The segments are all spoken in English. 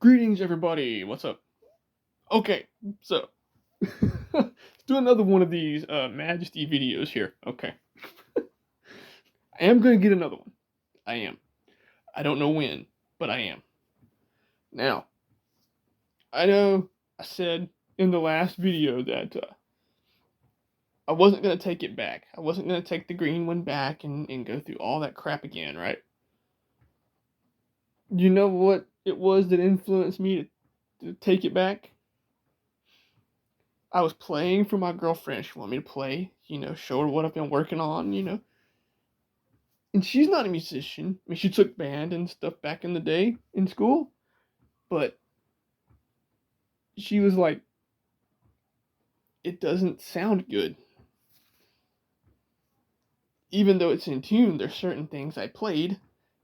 Greetings, everybody. What's up? Okay, so let's do another one of these Majesty videos here. Okay, I am gonna get another one. I am. I don't know when, but I am. Now, I know I said in the last video that I wasn't gonna take it back. I wasn't gonna take the green one back and go through all that crap again, right? You know what it was that influenced me to take it back? I was playing for my girlfriend. She wanted me to play, show her what I've been working on. And she's not a musician. I mean, she took band and stuff back in the day in school, but she was like, it doesn't sound good. Even though it's in tune, there's certain things I played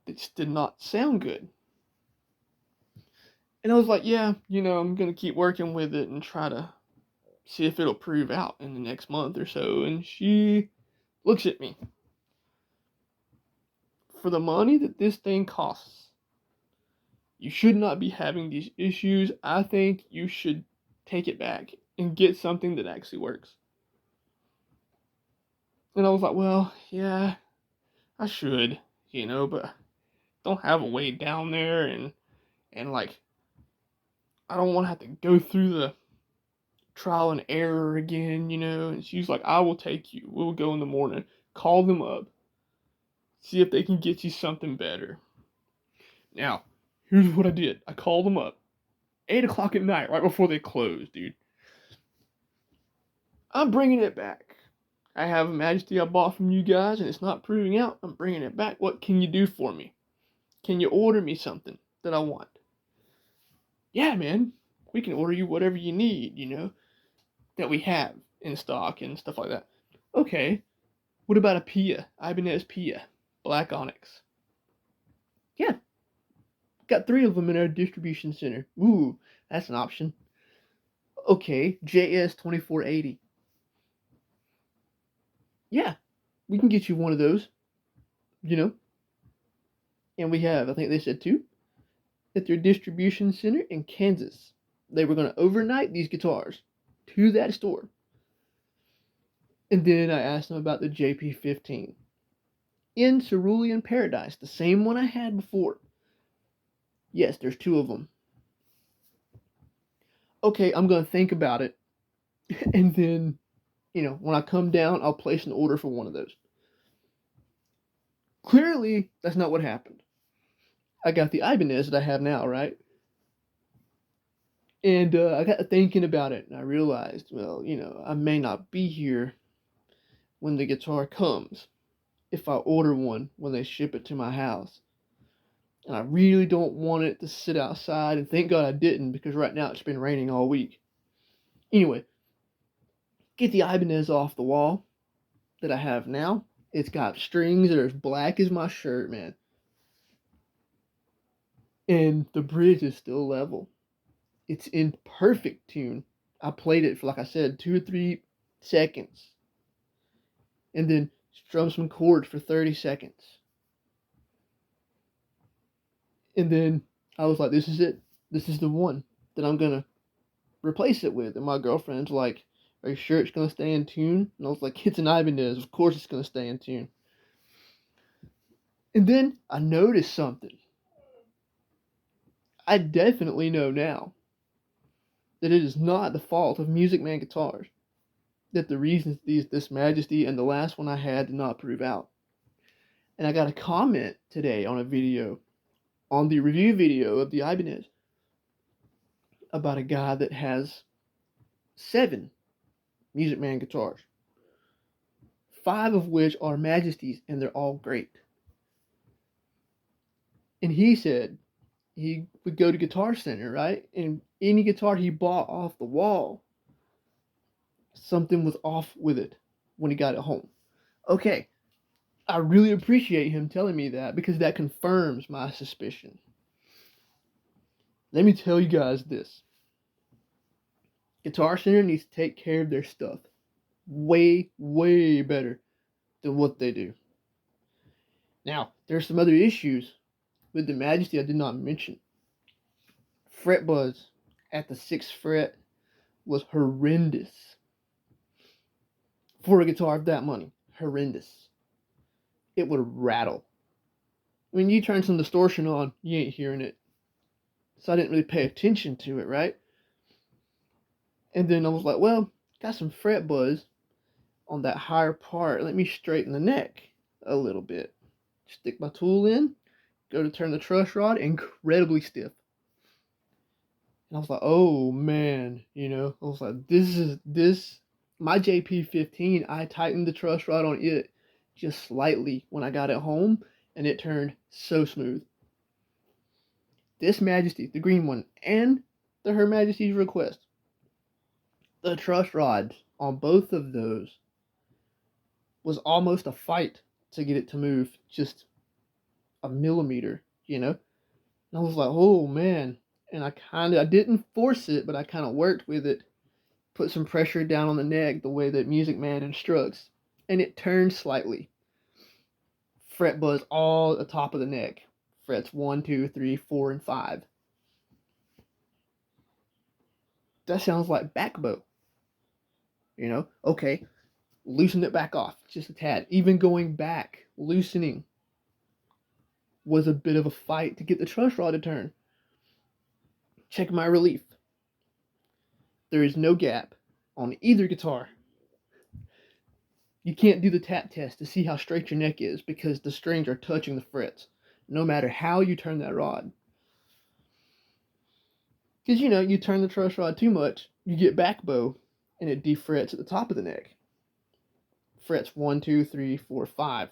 that just did not sound good. And I was like, yeah, I'm going to keep working with it and try to see if it'll prove out in the next month or so. And she looks at me. For the money that this thing costs, you should not be having these issues. I think you should take it back and get something that actually works. And I was like, well, yeah, I should, but I don't have a way down there and like I don't want to have to go through the trial and error again, And she's like, I will take you. We'll go in the morning, call them up, see if they can get you something better. Now, here's what I did. I called them up. 8 o'clock at night, right before they closed, dude. I'm bringing it back. I have a Majesty I bought from you guys, and it's not proving out. I'm bringing it back. What can you do for me? Can you order me something that I want? Yeah, man. We can order you whatever you need, that we have in stock and stuff like that. Okay. What about a Pia? Ibanez Pia. Black Onyx. Yeah. Got 3 of them in our distribution center. Ooh, that's an option. Okay. JS 2480. Yeah. We can get you one of those. And we have, I think they said 2 at their distribution center in Kansas. They were going to overnight these guitars to that store. And then I asked them about the JP15 in Cerulean Paradise, the same one I had before. Yes, there's 2 of them. Okay, I'm going to think about it. And then, when I come down, I'll place an order for one of those. Clearly, that's not what happened. I got the Ibanez that I have now, right? And I got thinking about it, and I realized, well, I may not be here when the guitar comes if I order one when they ship it to my house. And I really don't want it to sit outside, and thank God I didn't, because right now it's been raining all week. Anyway, get the Ibanez off the wall that I have now. It's got strings that are as black as my shirt, man. And the bridge is still level. It's in perfect tune. I played it for, like I said, 2 or 3 seconds. And then strum some chords for 30 seconds. And then I was like, this is it. This is the one that I'm going to replace it with. And my girlfriend's like, are you sure it's going to stay in tune? And I was like, it's an Ibanez. Of course it's going to stay in tune. And then I noticed something. I definitely know now that it is not the fault of Music Man guitars that the reasons this Majesty and the last one I had did not prove out. And I got a comment today on a video, on the review video of the Ibanez, about a guy that has 7 Music Man guitars, 5 of which are Majesties, and they're all great. And he said he would go to Guitar Center, right? And any guitar he bought off the wall, something was off with it when he got it home. Okay, I really appreciate him telling me that, because that confirms my suspicion. Let me tell you guys this. Guitar Center needs to take care of their stuff way, way better than what they do. Now, there's some other issues with the Majesty I did not mention. Fret buzz at the 6th fret was horrendous. For a guitar of that money, horrendous. It would rattle. When you turn some distortion on, you ain't hearing it. So I didn't really pay attention to it, right? And then I was like, well, got some fret buzz on that higher part. Let me straighten the neck a little bit. Stick my tool in, go to turn the truss rod, incredibly stiff. And I was like, oh man, I was like, this, my JP15, I tightened the truss rod on it just slightly when I got it home, and it turned so smooth. This Majesty, the green one, and the Her Majesty's Request, the truss rods on both of those was almost a fight to get it to move just a millimeter, And I was like, oh man. And I didn't force it, but I kind of worked with it, put some pressure down on the neck the way that Music Man instructs, and it turned slightly. Fret buzz all at the top of the neck. Frets 1, 2, 3, 4, and 5. That sounds like back bow. Okay, loosen it back off just a tad. Even going back, loosening was a bit of a fight to get the truss rod to turn. Check my relief. There is no gap on either guitar. You can't do the tap test to see how straight your neck is because the strings are touching the frets, no matter how you turn that rod. Because, you turn the truss rod too much, you get back bow, and it defrets at the top of the neck. Frets 1, 2, 3, 4, 5.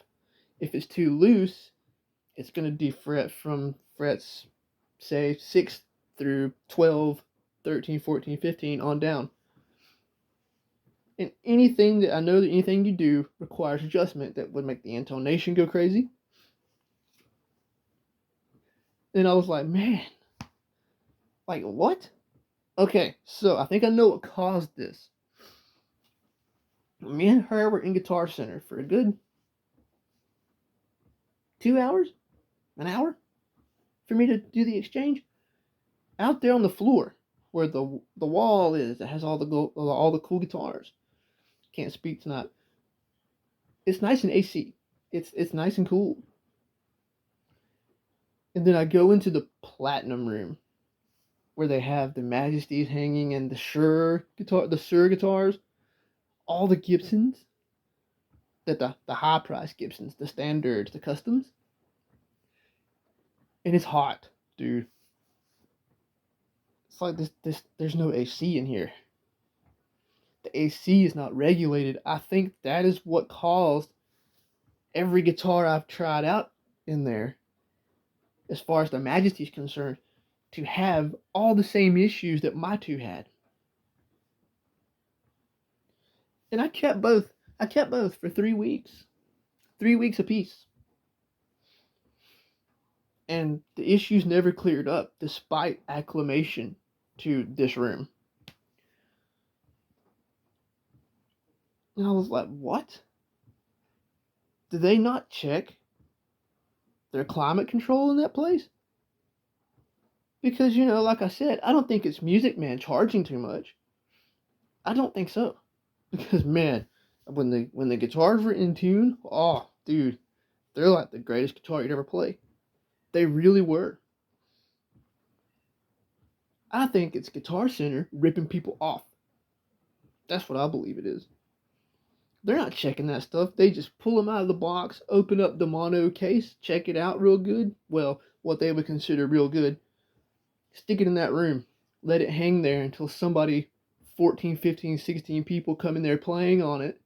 If it's too loose, it's going to defret from frets, say, 6 through 12, 13, 14, 15 on down. And anything you do requires adjustment that would make the intonation go crazy. And I was like, man, like what? Okay, so I think I know what caused this. Me and her were in Guitar Center for a good 2 hours, an hour, for me to do the exchange. Out there on the floor, where the wall is that has all the cool guitars. Can't speak tonight. It's nice and AC. It's nice and cool. And then I go into the platinum room, where they have the Majesties hanging and the Shure guitars, all the Gibsons, the high price Gibsons, the standards, the customs. And it's hot, dude. It's like there's no AC in here. The AC is not regulated. I think that is what caused every guitar I've tried out in there, as far as the Majesty is concerned, to have all the same issues that my two had. And I kept both. For 3 weeks. 3 weeks apiece. And the issues never cleared up despite acclimation to this room. And I was like, what? Did they not check their climate control in that place? Because, like I said, I don't think it's Music Man charging too much. I don't think so. Because, man, when the guitars were in tune, oh, dude, they're like the greatest guitar you'd ever play. They really were. I think it's Guitar Center ripping people off. That's what I believe it is. They're not checking that stuff. They just pull them out of the box, open up the mono case, check it out real good. Well, what they would consider real good. Stick it in that room. Let it hang there until somebody, 14, 15, 16 people come in there playing on it.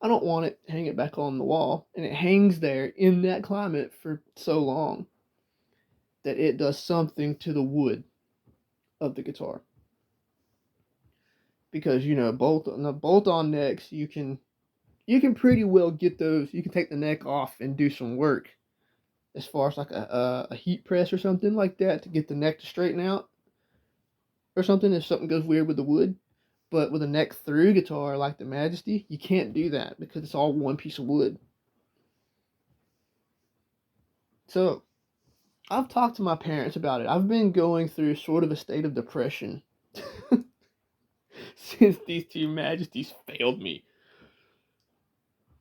I don't want it, hang it back on the wall. And it hangs there in that climate for so long that it does something to the wood of the guitar. Because, bolt-on necks, you can pretty well get those. You can take the neck off and do some work as far as like a heat press or something like that to get the neck to straighten out or something if something goes weird with the wood. But with a neck through guitar like the Majesty, you can't do that because it's all one piece of wood. So I've talked to my parents about it. I've been going through sort of a state of depression since these two majesties failed me.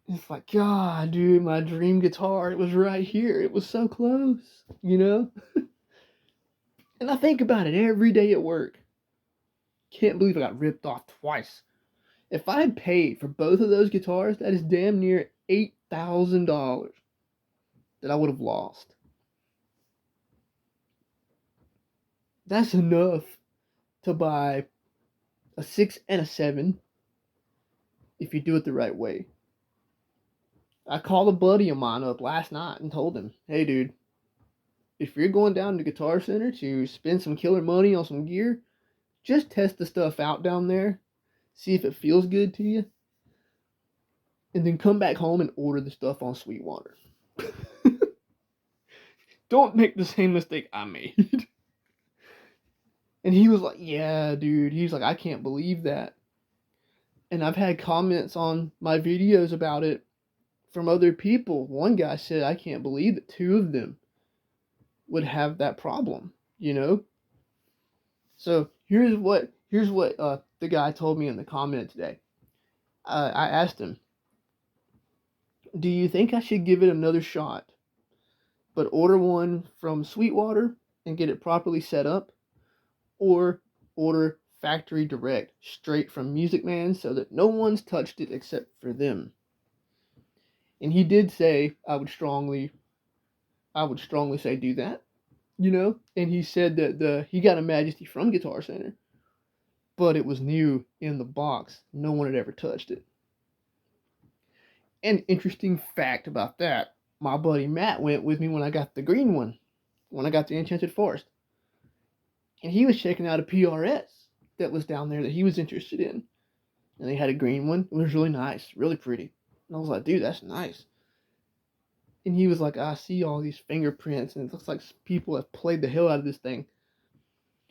It's like, God, dude, my dream guitar, it was right here. It was so close, you know? And I think about it every day at work. Can't believe I got ripped off twice. If I had paid for both of those guitars, that is damn near $8,000 that I would have lost. That's enough to buy a 6 and a 7 if you do it the right way. I called a buddy of mine up last night and told him, hey, dude, if you're going down to Guitar Center to spend some killer money on some gear, just test the stuff out down there, see if it feels good to you, and then come back home and order the stuff on Sweetwater. Don't make the same mistake I made. And he was like, yeah, dude. He's like, I can't believe that. And I've had comments on my videos about it from other people. One guy said, I can't believe that two of them would have that problem, you know? So here's what the guy told me in the comment today. I asked him, do you think I should give it another shot, but order one from Sweetwater and get it properly set up, or order factory direct straight from Music Man so that no one's touched it except for them? And he did say I would strongly say do that, you know? And he said that he got a Majesty from Guitar Center, but it was new in the box. No one had ever touched it. An interesting fact about that, my buddy Matt went with me when I got the green one, when I got the Enchanted Forest. And he was checking out a PRS that was down there that he was interested in. And they had a green one. It was really nice, really pretty. And I was like, dude, that's nice. And he was like, I see all these fingerprints, and it looks like people have played the hell out of this thing.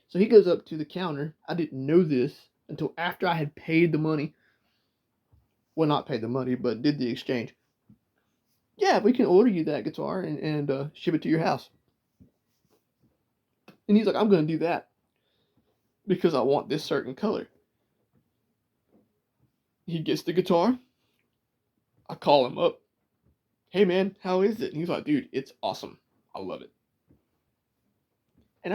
So he goes up to the counter. I didn't know this until after I had paid the money. Well, not paid the money, but did the exchange. Yeah, we can order you that guitar and ship it to your house. And he's like, I'm going to do that because I want this certain color. He gets the guitar. I call him up. Hey, man, how is it? And he's like, dude, it's awesome. I love it. And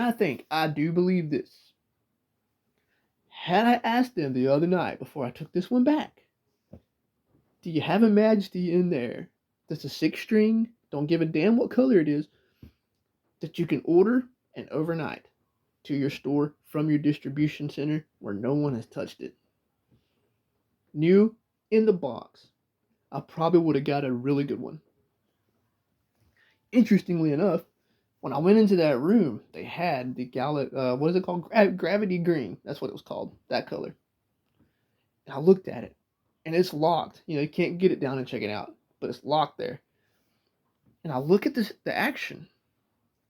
I do believe this. Had I asked them the other night before I took this one back, do you have a Majesty in there that's a 6-string, don't give a damn what color it is, that you can order and overnight to your store from your distribution center where no one has touched it? New in the box. I probably would have got a really good one. Interestingly enough, when I went into that room, they had the what is it called? Gravity Green. That's what it was called. That color. And I looked at it, and it's locked. You know, you can't get it down and check it out, but it's locked there. And I look at the action.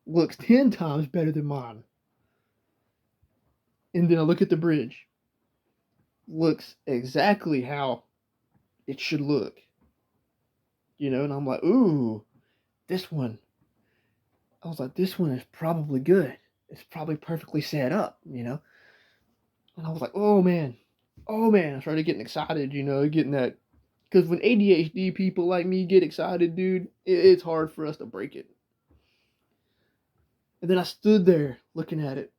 Looks 10 times better than mine. And then I look at the bridge. Looks exactly how it should look. You know, and I'm like, ooh, this one. I was like, this one is probably good. It's probably perfectly set up, you know. And I was like, oh man. I started getting excited, you know, getting that. Because when ADHD people like me get excited, dude, it's hard for us to break it. And then I stood there looking at it.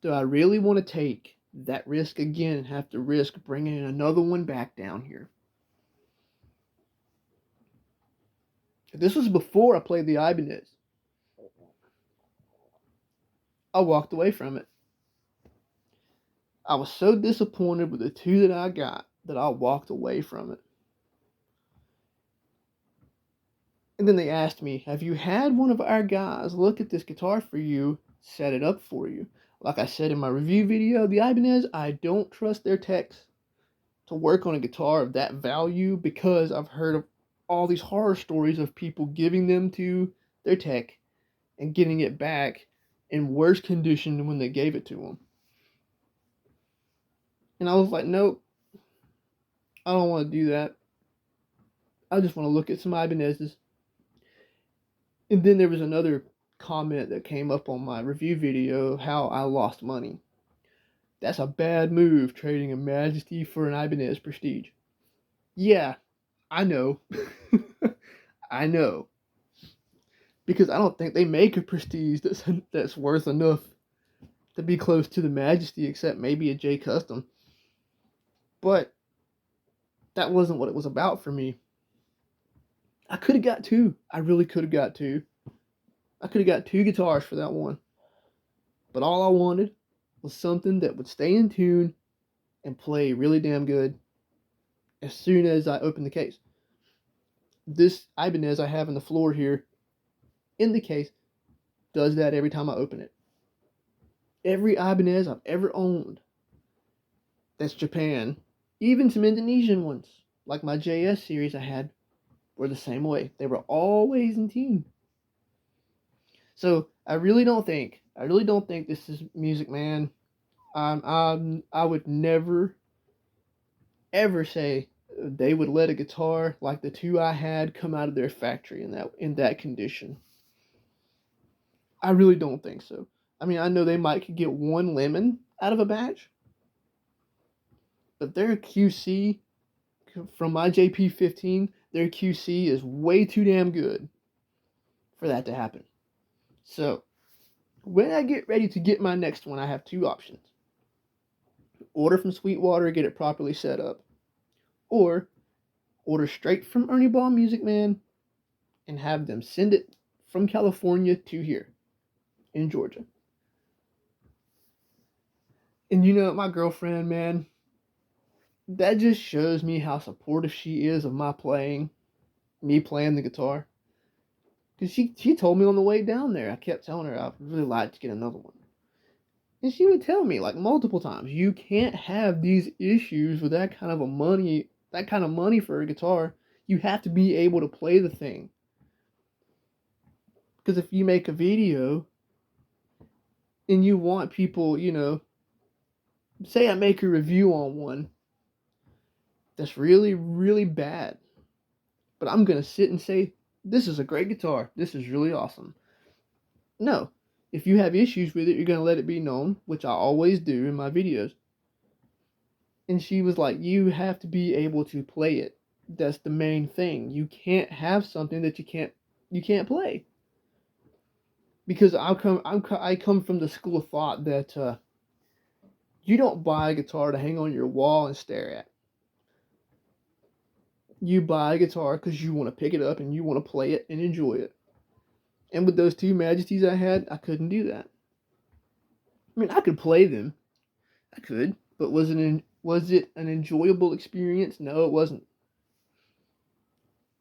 Do I really want to take that risk again and have to risk bringing another one back down here? This was before I played the Ibanez. I walked away from it. I was so disappointed with the two that I got that I walked away from it. And then they asked me, have you had one of our guys look at this guitar for you, set it up for you? Like I said in my review video, the Ibanez, I don't trust their techs to work on a guitar of that value because I've heard of all these horror stories of people giving them to their tech and getting it back in worse condition than when they gave it to them. And I was like, nope, I don't want to do that. I just want to look at some Ibanez's. And then there was another comment that came up on my review video, how I lost money. That's a bad move, trading a Majesty for an Ibanez Prestige. Yeah, I know. I know. Because I don't think they make a Prestige that's worth enough to be close to the Majesty, except maybe a J Custom. But that wasn't what it was about for me. I could have got two. I really could have got two. I could have got two guitars for that one. But all I wanted was something that would stay in tune and play really damn good as soon as I opened the case. This Ibanez I have on the floor here in the case does that every time I open it. Every Ibanez I've ever owned that's Japan, even some Indonesian ones, like my JS series I had, were the same way. They were always in tune. So I really don't think this is Music Man. I would never, ever say they would let a guitar like the two I had come out of their factory in that condition. I really don't think so. I mean, I know they might could get one lemon out of a batch, but their QC from my JP15, their QC is way too damn good for that to happen. So when I get ready to get my next one, I have two options. Order from Sweetwater, get it properly set up, or order straight from Ernie Ball Music Man and have them send it from California to here in Georgia. And you know, my girlfriend, man, that just shows me how supportive she is of me playing the guitar. Because she told me on the way down there, I kept telling her I'd really like to get another one. And she would tell me like multiple times, you can't have these issues with that kind of money for a guitar. You have to be able to play the thing. Because if you make a video and you want people, you know, say I make a review on one that's really, really bad, but I'm going to sit and say, this is a great guitar. This is really awesome. No. If you have issues with it, you're going to let it be known, which I always do in my videos. And she was like, you have to be able to play it. That's the main thing. You can't have something that you can't play. Because I come from the school of thought that you don't buy a guitar to hang on your wall and stare at. You buy a guitar because you want to pick it up and you want to play it and enjoy it. And with those two Majesties I had, I couldn't do that. I mean, I could play them. I could. But was it an enjoyable experience? No, it wasn't.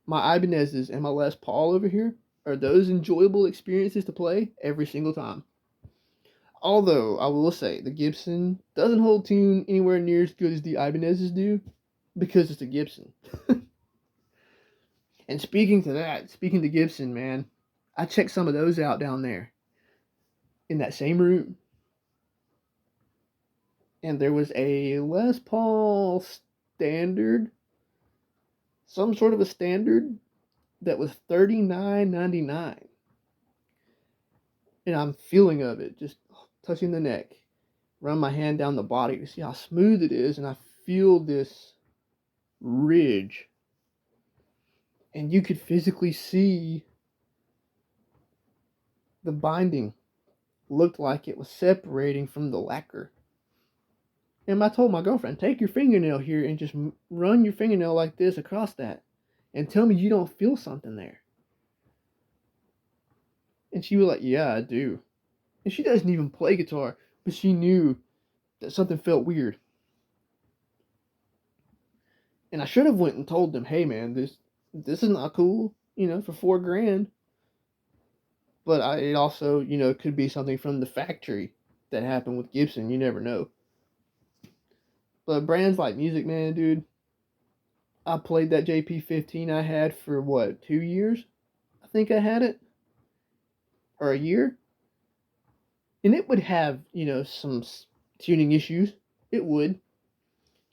My Ibanez's and my Les Paul over here, are those enjoyable experiences to play every single time. Although, I will say, the Gibson doesn't hold tune anywhere near as good as the Ibanez's do, because it's a Gibson. And speaking to Gibson, man, I checked some of those out down there in that same room. And there was a Les Paul standard, some sort of a standard, that was $39.99. And I'm feeling of it, just touching the neck, run my hand down the body to see how smooth it is, and I feel this ridge. And you could physically see the binding looked like it was separating from the lacquer. And I told my girlfriend, take your fingernail here and just run your fingernail like this across that and tell me you don't feel something there. And she was like, yeah, I do. And she doesn't even play guitar, but she knew that something felt weird. And I should have went and told them, hey man, this is not cool, for $4,000. But it also, could be something from the factory that happened with Gibson. You never know. But brands like Music Man, dude, I played that JP15 I had for 2 years? I think I had it. Or a year. And it would have, some tuning issues. It would.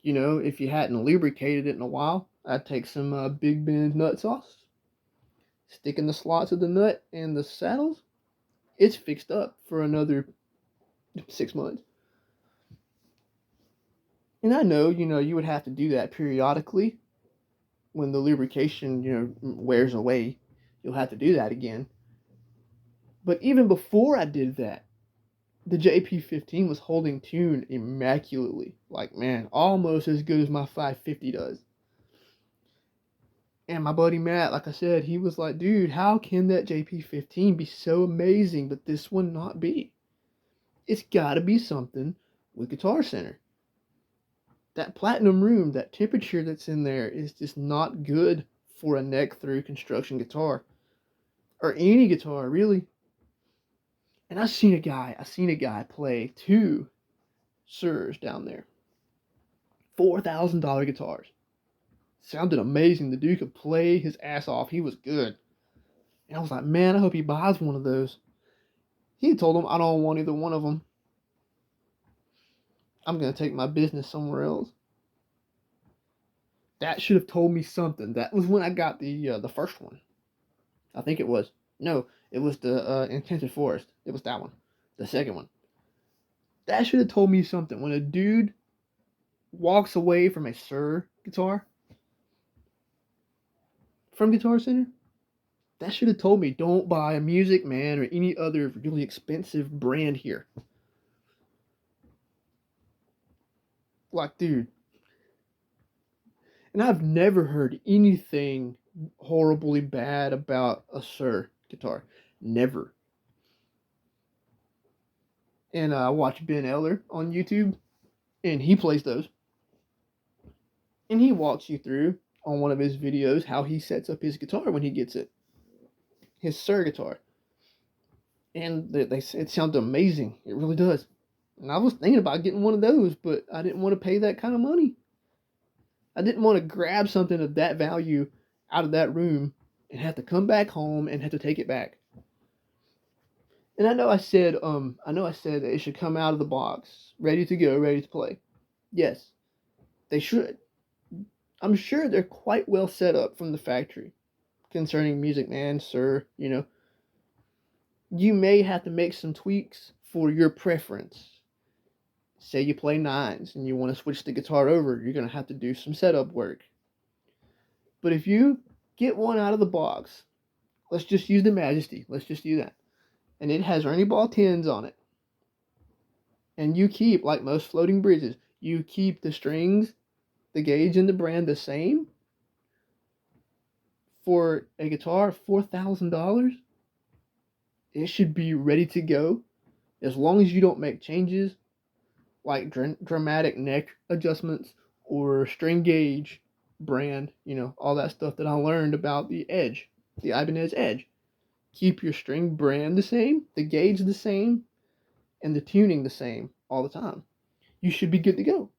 If you hadn't lubricated it in a while, I'd take some Big Bend nut sauce, stick in the slots of the nut and the saddles, It's fixed up for another 6 months. And I know, you would have to do that periodically when the lubrication, wears away. You'll have to do that again. But even before I did that, the JP15 was holding tune immaculately. Like, man, almost as good as my 550 does. And my buddy Matt, like I said, he was like, dude, how can that JP15 be so amazing, but this one not be? It's got to be something with Guitar Center. That platinum room, that temperature that's in there is just not good for a neck through construction guitar. Or any guitar, really. And I seen a guy play two Suhrs down there. $4,000 guitars. Sounded amazing. The dude could play his ass off. He was good. And I was like, man, I hope he buys one of those. He told him, I don't want either one of them. I'm going to take my business somewhere else. That should have told me something. That was when I got the first one. I think it was. No, it was the Enchanted Forest. It was that one. The second one. That should have told me something. When a dude walks away from a Suhr guitar from Guitar Center, that should have told me, don't buy a Music Man or any other really expensive brand here. Like, dude. And I've never heard anything horribly bad about a Suhr guitar. Never. And I watch Ben Eller on YouTube, and he plays those. And he walks you through on one of his videos how he sets up his guitar when he gets it. His Suhr guitar. And it sounds amazing. It really does. And I was thinking about getting one of those, but I didn't want to pay that kind of money. I didn't want to grab something of that value out of that room and have to come back home and have to take it back. And I know I said that it should come out of the box, ready to go, ready to play. Yes, they should. I'm sure they're quite well set up from the factory concerning Music Man, Suhr, You may have to make some tweaks for your preference. Say you play nines and you want to switch the guitar over, you're going to have to do some setup work. But if you get one out of the box, let's just use the Majesty. Let's just do that. And it has Ernie Ball 10s on it. And you keep, like most floating bridges, you keep the strings, the gauge, and the brand the same for a guitar, $4,000. It should be ready to go as long as you don't make changes like dramatic neck adjustments or string gauge brand, all that stuff that I learned about the Edge, the Ibanez Edge. Keep your string brand the same, the gauge the same, and the tuning the same all the time. You should be good to go.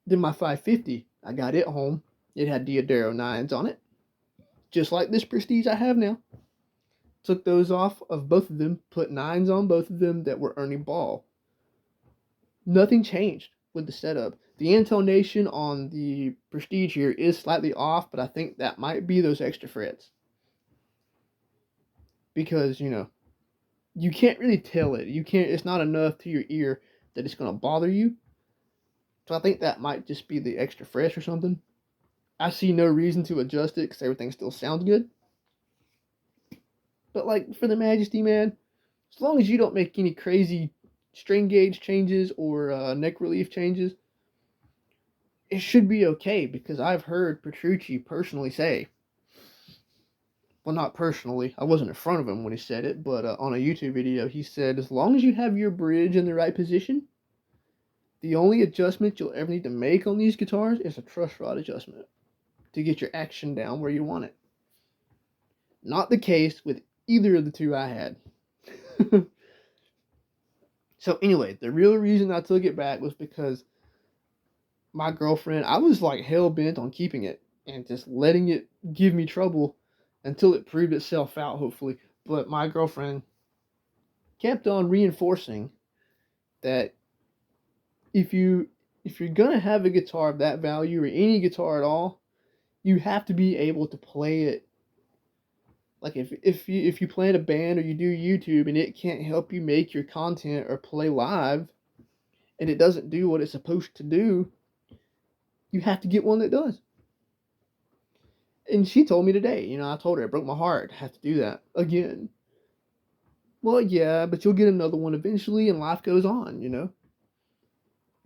Then my 550, I got it home. It had Diodero 9s on it, just like this Prestige I have now. Took those off of both of them, put 9s on both of them that were Ernie Ball. Nothing changed with the setup. The intonation on the Prestige here is slightly off, but I think that might be those extra frets. Because, you can't really tell it. It's not enough to your ear that it's going to bother you. So I think that might just be the extra frets or something. I see no reason to adjust it because everything still sounds good. But like for the Majesty, man, as long as you don't make any crazy string gauge changes or neck relief changes, it should be okay, because I've heard Petrucci personally say, well, not personally, I wasn't in front of him when he said it, but on a YouTube video, he said, as long as you have your bridge in the right position, the only adjustment you'll ever need to make on these guitars is a truss rod adjustment to get your action down where you want it. Not the case with either of the two I had. So anyway, the real reason I took it back was because my girlfriend, I was like hell-bent on keeping it and just letting it give me trouble until it proved itself out, hopefully. But my girlfriend kept on reinforcing that if you're gonna have a guitar of that value, or any guitar at all, you have to be able to play it Like if you play in a band or you do YouTube and it can't help you make your content or play live, and it doesn't do what it's supposed to do, you have to get one that does. And she told me today, I told her it broke my heart. I have to do that again. Well, yeah, but you'll get another one eventually, and life goes on. And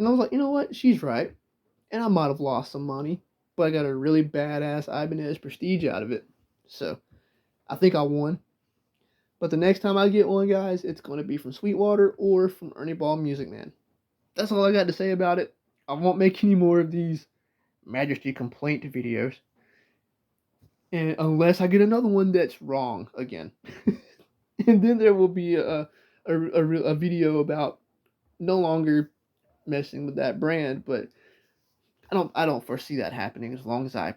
I was like, you know what? She's right. And I might have lost some money, but I got a really badass Ibanez Prestige out of it. So I think I won. But the next time I get one, guys, it's going to be from Sweetwater or from Ernie Ball Music Man. That's all I got to say about it. I won't make any more of these Majesty complaint videos. And unless I get another one that's wrong again. And then there will be a video about no longer messing with that brand, but I don't foresee that happening as long as I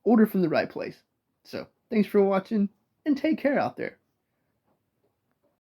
order from the right place. So thanks for watching and take care out there.